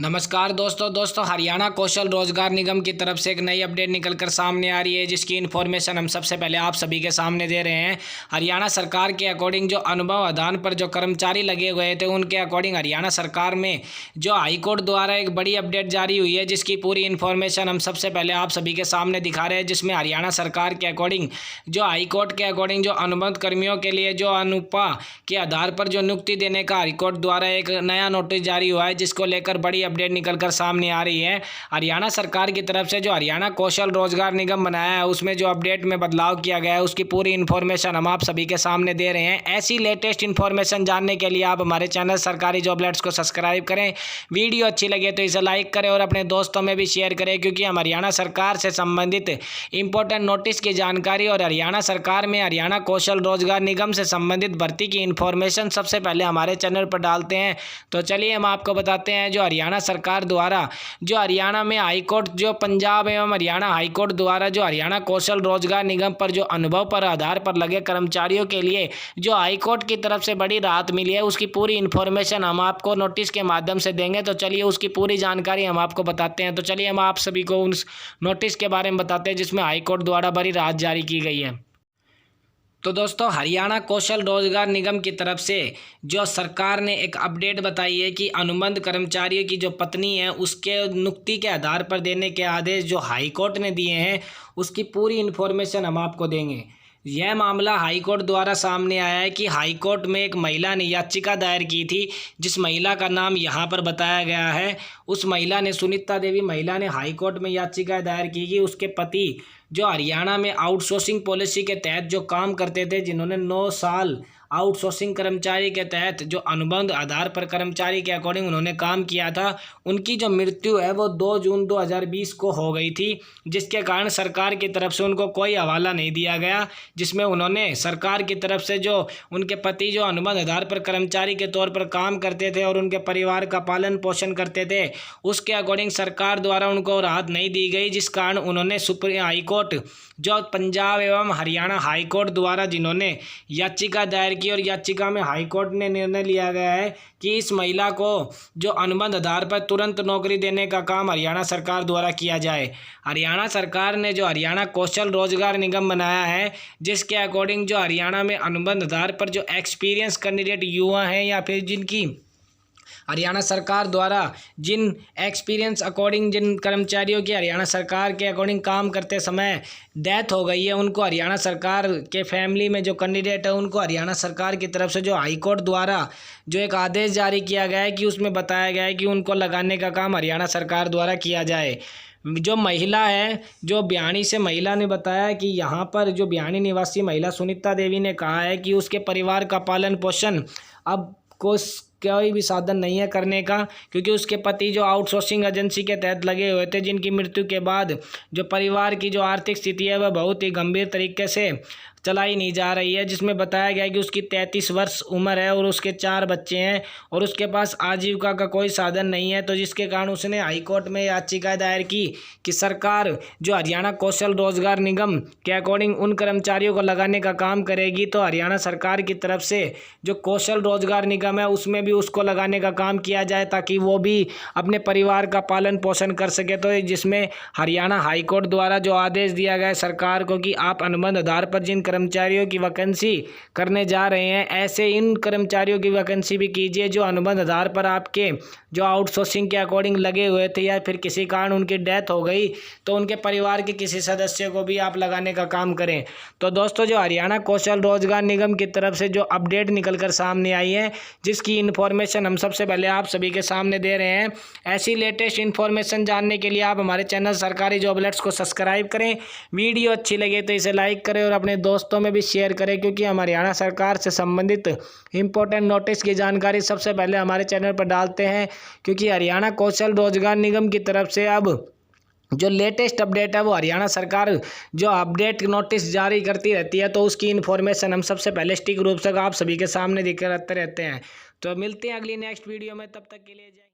नमस्कार दोस्तों हरियाणा कौशल रोजगार निगम की तरफ से एक नई अपडेट निकलकर सामने आ रही है, जिसकी इन्फॉर्मेशन हम सबसे पहले आप सभी के सामने दे रहे हैं। हरियाणा सरकार के अकॉर्डिंग जो अनुभव आधार पर जो कर्मचारी लगे हुए थे, उनके अकॉर्डिंग हरियाणा सरकार में जो हाईकोर्ट द्वारा एक बड़ी अपडेट जारी हुई है, जिसकी पूरी इन्फॉर्मेशन हम सबसे पहले आप सभी के सामने दिखा रहे हैं। जिसमें हरियाणा सरकार के अकॉर्डिंग जो हाईकोर्ट के अकॉर्डिंग जो अनुबंध कर्मियों के लिए जो अनुपा के आधार पर जो नियुक्ति देने का हाईकोर्ट द्वारा एक नया नोटिस जारी हुआ है, जिसको लेकर बड़ी अपडेट निकलकर सामने आ रही है। हरियाणा सरकार की तरफ से जो हरियाणा कौशल रोजगार निगम बनाया है, उसमें जो अपडेट में बदलाव किया गया है, उसकी पूरी इन्फॉर्मेशन हम आप सभी के सामने दे रहे हैं। ऐसी लेटेस्ट इन्फॉर्मेशन जानने के लिए आप हमारे चैनल सरकारी जॉब अलर्ट्स को सब्सक्राइब करें। वीडियो अच्छी लगे तो इसे लाइक करें और अपने दोस्तों में भी शेयर करें, क्योंकि हम हरियाणा सरकार से संबंधित इंपॉर्टेंट नोटिस की जानकारी और हरियाणा सरकार में हरियाणा कौशल रोजगार निगम से संबंधित भर्ती की इन्फॉर्मेशन सबसे पहले हमारे चैनल पर डालते हैं। तो चलिए हम आपको बताते हैं जो हरियाणा सरकार द्वारा जो हरियाणा में हाईकोर्ट जो पंजाब एवं हरियाणा हाईकोर्ट द्वारा जो हरियाणा कौशल रोजगार निगम पर जो अनुभव पर आधार पर लगे कर्मचारियों के लिए जो हाईकोर्ट की तरफ से बड़ी राहत मिली है, उसकी पूरी इन्फॉर्मेशन हम आपको नोटिस के माध्यम से देंगे। तो चलिए उसकी पूरी जानकारी हम आपको बताते हैं। तो चलिए हम आप सभी को उस नोटिस के बारे में बताते हैं, जिसमें हाईकोर्ट द्वारा बड़ी राहत जारी की गई है। तो दोस्तों, हरियाणा कौशल रोजगार निगम की तरफ से जो सरकार ने एक अपडेट बताई है कि अनुबंध कर्मचारियों की जो पत्नी है, उसके नियुक्ति के आधार पर देने के आदेश जो हाईकोर्ट ने दिए हैं, उसकी पूरी इन्फॉर्मेशन हम आपको देंगे। यह मामला हाईकोर्ट द्वारा सामने आया है कि हाईकोर्ट में एक महिला ने याचिका दायर की थी, जिस महिला का नाम यहाँ पर बताया गया है। उस महिला ने, सुनीता देवी महिला ने हाईकोर्ट में याचिका दायर की कि उसके पति जो हरियाणा में आउटसोर्सिंग पॉलिसी के तहत जो काम करते थे, जिन्होंने 9 साल आउटसोर्सिंग कर्मचारी के तहत जो अनुबंध आधार पर कर्मचारी के अकॉर्डिंग उन्होंने काम किया था, उनकी जो मृत्यु है वो 2 जून 2020 को हो गई थी, जिसके कारण सरकार की तरफ से उनको कोई हवाला नहीं दिया गया। जिसमें उन्होंने सरकार की तरफ से जो उनके पति जो अनुबंध आधार पर कर्मचारी के तौर पर काम करते थे और उनके परिवार का पालन पोषण करते थे, उसके अकॉर्डिंग सरकार द्वारा उनको राहत नहीं दी गई, जिस कारण उन्होंने सुप्रीम हाईकोर्ट जो पंजाब एवं हरियाणा हाईकोर्ट द्वारा जिन्होंने याचिका दायर की, और याचिका में हाईकोर्ट ने निर्णय लिया गया है कि इस महिला को जो अनुबंध आधार पर तुरंत नौकरी देने का काम हरियाणा सरकार द्वारा किया जाए। हरियाणा सरकार ने जो हरियाणा कौशल रोजगार निगम बनाया है, जिसके अकॉर्डिंग जो हरियाणा में अनुबंध आधार पर जो एक्सपीरियंस कैंडिडेट युवा हैं, या फिर जिनकी हरियाणा सरकार द्वारा जिन एक्सपीरियंस अकॉर्डिंग जिन कर्मचारियों की हरियाणा सरकार के अकॉर्डिंग काम करते समय डेथ हो गई है, उनको हरियाणा सरकार के फैमिली में जो कैंडिडेट है, उनको हरियाणा सरकार की तरफ से जो हाईकोर्ट द्वारा जो एक आदेश जारी किया गया है कि उसमें बताया गया है कि उनको लगाने का काम हरियाणा सरकार द्वारा किया जाए। जो महिला है, जो बियाणी से महिला ने बताया कि यहाँ पर जो बियाणी निवासी महिला सुनीता देवी ने कहा है कि उसके परिवार का पालन पोषण अब कोई भी साधन नहीं है करने का, क्योंकि उसके पति जो आउटसोर्सिंग एजेंसी के तहत लगे हुए थे, जिनकी मृत्यु के बाद जो परिवार की जो आर्थिक स्थिति है वह बहुत ही गंभीर तरीके से चलाई नहीं जा रही है। जिसमें बताया गया कि उसकी 33 वर्ष उम्र है और उसके 4 बच्चे हैं और उसके पास आजीविका का कोई साधन नहीं है। तो जिसके कारण उसने हाईकोर्ट में याचिका दायर की कि सरकार जो हरियाणा कौशल रोजगार निगम के अकॉर्डिंग उन कर्मचारियों को लगाने का काम करेगी, तो हरियाणा सरकार की तरफ से जो कौशल रोजगार निगम है, उसमें भी उसको लगाने का काम किया जाए, ताकि वो भी अपने परिवार का पालन पोषण कर सके। तो जिसमें हरियाणा हाईकोर्ट द्वारा जो आदेश दिया गया है सरकार को कि आप अनुबंध आधार पर जिन कर्मचारियों की वैकेंसी करने जा रहे हैं, ऐसे इन कर्मचारियों की वैकेंसी भी कीजिए जो अनुबंध आधार पर आपके जो आउटसोर्सिंग के अकॉर्डिंग लगे हुए थे, या फिर किसी कारण उनकी डेथ हो गई तो उनके परिवार के किसी सदस्य को भी आप लगाने का काम करें। तो दोस्तों, जो हरियाणा कौशल रोजगार निगम की तरफ से जो अपडेट निकलकर सामने आई है, जिसकी इन्फॉर्मेशन हम सबसे पहले आप सभी के सामने दे रहे हैं। ऐसी लेटेस्ट इन्फॉर्मेशन जानने के लिए आप हमारे चैनल सरकारी जॉब अलर्ट्स को सब्सक्राइब करें। वीडियो अच्छी लगे तो इसे लाइक करें और अपने दोस्तों में भी शेयर करें, क्योंकि हम हरियाणा सरकार से संबंधित इंपॉर्टेंट नोटिस की जानकारी सबसे पहले हमारे चैनल पर डालते हैं। क्योंकि हरियाणा कौशल रोजगार निगम की तरफ से अब जो लेटेस्ट अपडेट है, वो हरियाणा सरकार जो अपडेट नोटिस जारी करती रहती है, तो उसकी इन्फॉर्मेशन हम सबसे पहले स्टिक रूप से आप सभी के सामने दिखाते रहते हैं। तो मिलते हैं अगली नेक्स्ट वीडियो में, तब तक के लिए जय।